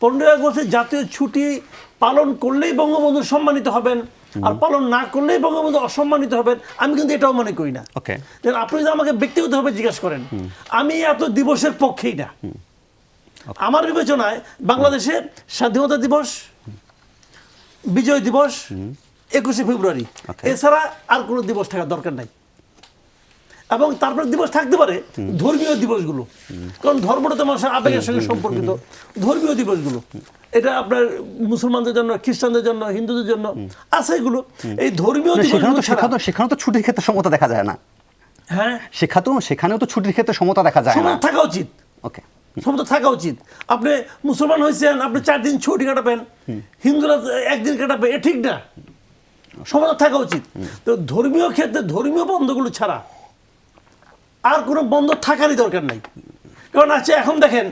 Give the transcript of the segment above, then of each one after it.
15 আগস্টে জাতীয় ছুটি পালন করলেই বঙ্গবন্ধু সম্মানিত হবেন, আর পালন না করলেই বঙ্গবন্ধু অসম্মানিত হবেন, আমি কিন্তু এটাও মনে করি না। আপনি যদি আমাকে ব্যক্তিগতভাবে জিজ্ঞেস করেন, আমি এত দিবসের পক্ষেই না। আমার বিবেচনায় বাংলাদেশে স্বাধীনতা দিবস, বিজয় দিবস, 21শে ফেব্রুয়ারি, এছাড়া আর কোনো দিবস থাকার দরকার নাই। এবং তারপরে দিবস থাকতে পারে ধর্মীয় দিবসগুলো, কারণ ধর্মটা তো মানুষের আবেগের সঙ্গে সম্পর্কিত। ধর্মীয় দিবসগুলো এটা আপনার মুসলমানদের জন্য, খ্রিস্টানদের জন্য, হিন্দুদের জন্য আছে এগুলো। এই ধর্মীয় সেখানে তো ছুটির ক্ষেত্রে সমতা দেখা যায় না। হ্যাঁ, সেখানেও তো ছুটির ক্ষেত্রে সমতা দেখা যায় না। থাকা উচিত, সমতা থাকা উচিত। আপনি মুসলমান হয়েছেন, আপনি 4 দিন ছুটি কাটাবেন, হিন্দুরা 1 দিন কাটাবে, এ ঠিক না। সমতা থাকা উচিত। তো ধর্মীয় ক্ষেত্রে ধর্মীয় বন্ধগুলো ছাড়া আর কোনো বন্ধ থাকারই দরকার নাই। কারণ আচ্ছা এখন দেখেন,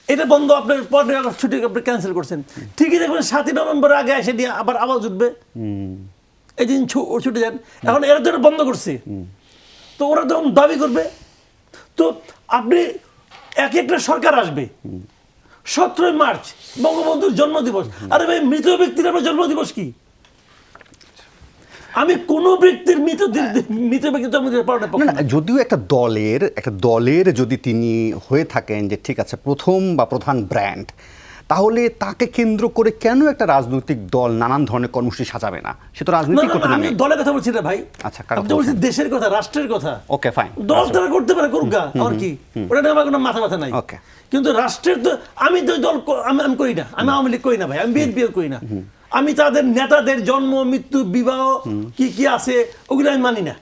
এটা বন্ধ, আপনার 15 আগস্ট ছুটি আপনি ক্যান্সেল করছেন, ঠিকই দেখবেন 7ই নভেম্বর আগে এসে দিয়ে আবার আওয়াজ উঠবে এই দিন ছুটি দেন। এখন এরা তো বন্ধ করছে, তো ওরা তো দাবি করবে। তো আপনি একটা সরকার আসবে 17 মার্চ বঙ্গবন্ধুর জন্মদিবস, আরে ভাই মৃত ব্যক্তির আপনার জন্মদিবস কি? আমি কোন ব্যক্তির মৃত ব্যক্তির জন্মদিবস পালনের পক্ষে না। যদিও একটা দলের যদি তিনি হয়ে থাকেন যে ঠিক আছে প্রথম বা প্রধান ব্র্যান্ড, তাহলে তাকে কেন্দ্র করে কেন একটা রাজনৈতিক দল নানান ধরনের কর্মসূচি সাজাবে না? সে তো রাজনীতি করতে না। আমি দলের কথা বলছি না ভাই, আচ্ছা আমি তো বলছি দেশের কথা, রাষ্ট্রের কথা। ওকে ফাইন, দল তারা করতে পারে, করুক গা, আর কি, ওটা নিয়ে আমার কোনো মাথা ব্যথা নাই। ওকে, কিন্তু রাষ্ট্রের তো আমি তো দল আমি করি না, আমি আওয়ামী লীগ করি না ভাই, আমি বিএনপিও করি না। আমি তাদের নেতাদের জন্ম মৃত্যু বিবাহ কি কি আছে ওগুলো আমি মানি না।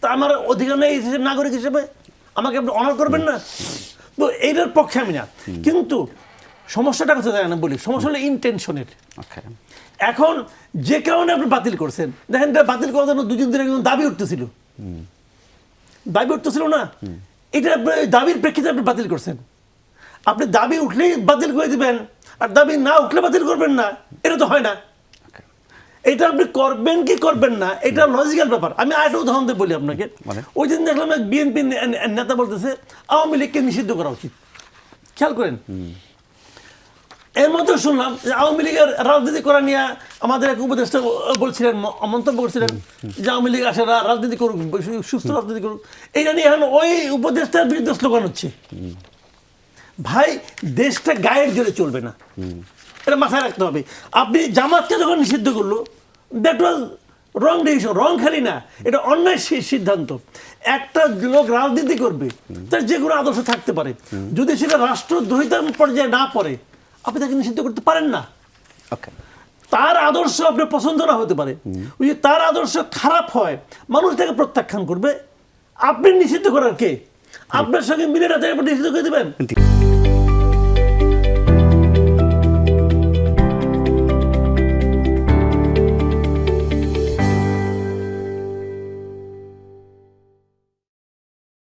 তা আমার অধিকার নেই নাগরিক হিসেবে, আমাকে আপনি অনার করবেন না? তো এইটার পক্ষে আমি না। কিন্তু সমস্যাটা কথা জানেন না, বলি সমস্যা হলো ইনটেনশনের। এখন যে কারণে আপনি বাতিল করছেন, দেখেন এটা বাতিল করার জন্য 2 দিন ধরে দাবি উঠতেছিল না, এটা দাবির প্রেক্ষিতে আপনি বাতিল করছেন। আপনি দাবি উঠলেই বাতিল করে দিবেন, আর দাবি না উঠলে বাতিল করবেন না, এটা তো হয় না। এটা আপনি করবেন কি করবেন না, এটা লজিক্যাল ব্যাপার। আমি আরেকটা উদাহরণ দিয়ে বলি আপনাকে। ওই দিন দেখলাম এক বিএনপি নেতা বলতেছে আওয়ামী লীগকে নিষিদ্ধ করা উচিত। খেয়াল করেন, এর মধ্যে শুনলাম যে আওয়ামী লীগের রাজনীতি করা নিয়ে আমাদের এক উপদেষ্টা বলছিলেন, মন্তব্য করছিলেন যে আওয়ামী লীগ আসে রাজনীতি করুক, সুস্থ রাজনীতি করুক। এইটা নিয়ে এখন ওই উপদেষ্টার বিরুদ্ধে স্লোগান হচ্ছে। ভাই দেশটা গায়ের জোরে চলবে না, এটা মাথায় রাখতে হবে। আপনি জামাতকে যখন নিষিদ্ধ করলো, দ্যাট ওয়াজ রং ডিসিশন, রং খালি না, এটা অন্যায় সিদ্ধান্ত। একটা লোক রাজনীতি করবে, তার যে কোনো আদর্শ থাকতে পারে, যদি সেটা রাষ্ট্রদ্রোহিতার পর্যায়ে না পড়ে আপনি তাকে নিষিদ্ধ করতে পারেন না। তার আদর্শ আপনার পছন্দ না হতে পারে, ওই তার আদর্শ খারাপ হয়, মানুষ তাকে প্রত্যাখ্যান করবে। আপনি নিষিদ্ধ করার কে? আপনার সঙ্গে মিলে না তাকে নিষিদ্ধ করে দেবেন?